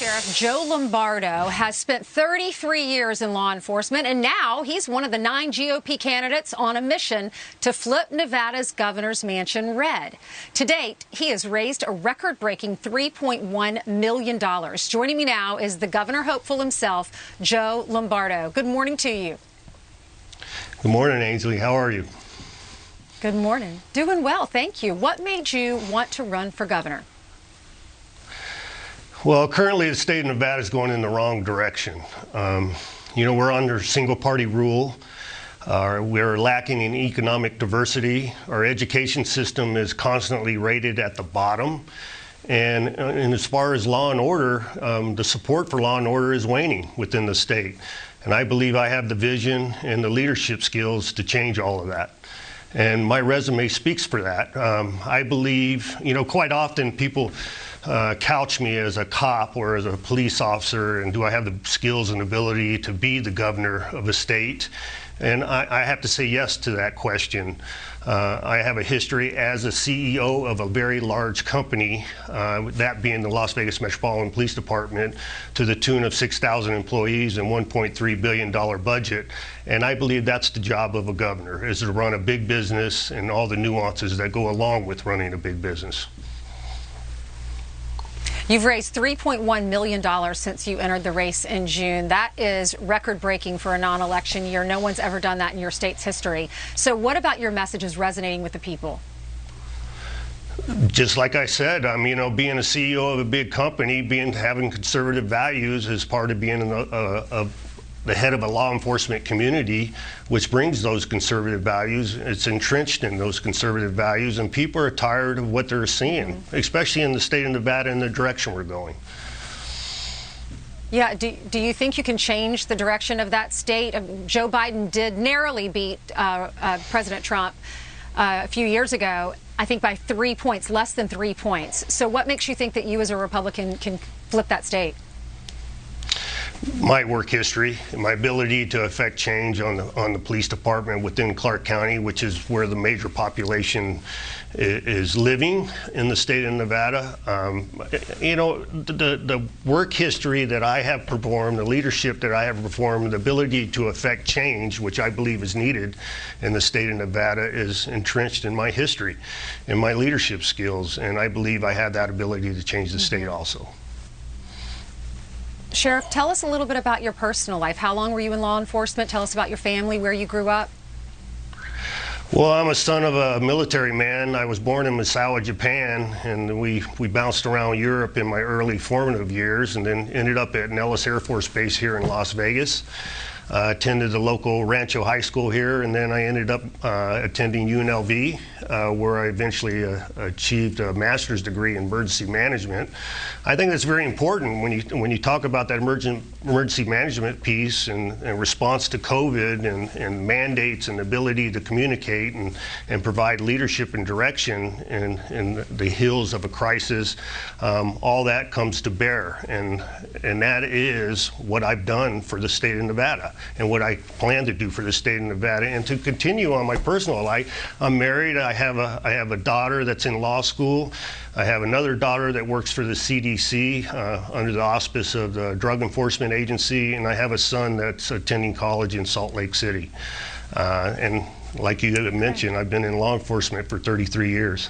Sheriff Joe Lombardo has spent 33 years in law enforcement, and now he's one of the 9 GOP candidates on a mission to flip Nevada's governor's mansion red. To date, he has raised a record-breaking $3.1 million. Joining me now is the governor hopeful himself, Joe Lombardo. Good morning to you. Good morning, Ainsley. How are you? Good morning. Doing well, thank you. What made you want to run for governor? Well, currently the state of Nevada is going in the wrong direction. We're under single-party rule. We're lacking in economic diversity. Our education system is constantly rated at the bottom. And as far as law and order, the support for law and order is waning within the state. And I believe I have the vision and the leadership skills to change all of that. And my resume speaks for that. I believe, quite often people couch me as a cop or as a police officer, and do I have the skills and ability to be the governor of a state? And I have to say yes to that question. I have a history as a CEO of a very large company, that being the Las Vegas Metropolitan Police Department, to the tune of 6,000 employees and $1.3 billion budget. And I believe that's the job of a governor, is to run a big business and all the nuances that go along with running a big business. You've raised $3.1 million since you entered the race in June. That is record-breaking for a non-election year. No one's ever done that in your state's history. So what about your message is resonating with the people? Just like I said, being a CEO of a big company, having conservative values is part of being the head of a law enforcement community, which brings those conservative values. It's entrenched in those conservative values, and people are tired of what they're seeing, especially in the state of Nevada and the direction we're going. Yeah, do you think you can change the direction of that state? Joe Biden did narrowly beat President Trump a few years ago, I think by 3 points, less than 3 points. So what makes you think that you as a Republican can flip that state? My work history, my ability to affect change on the police department within Clark County, which is where the major population is living in the state of Nevada. The work history that I have performed, the leadership that I have performed, the ability to affect change, which I believe is needed in the state of Nevada, is entrenched in my history and my leadership skills, and I believe I have that ability to change the state also. Sheriff, tell us a little bit about your personal life. How long were you in law enforcement? Tell us about your family, where you grew up. Well, I'm a son of a military man. I was born in Misawa, Japan, and we bounced around Europe in my early formative years, and then ended up at Nellis Air Force Base here in Las Vegas. Attended the local Rancho High School here, and then I ended up attending UNLV, where I eventually achieved a master's degree in emergency management. I think that's very important when you talk about that emergency management piece and response to COVID and mandates and ability to communicate and provide leadership and direction in the hills of a crisis. All that comes to bear, and that is what I've done for the state of Nevada, and what I plan to do for the state of Nevada. And to continue on my personal life, I'm married. I have a daughter that's in law school. I have another daughter that works for the CDC under the auspice of the Drug Enforcement Agency, and I have a son that's attending college in Salt Lake City. And like you had mentioned, I've been in law enforcement for 33 years.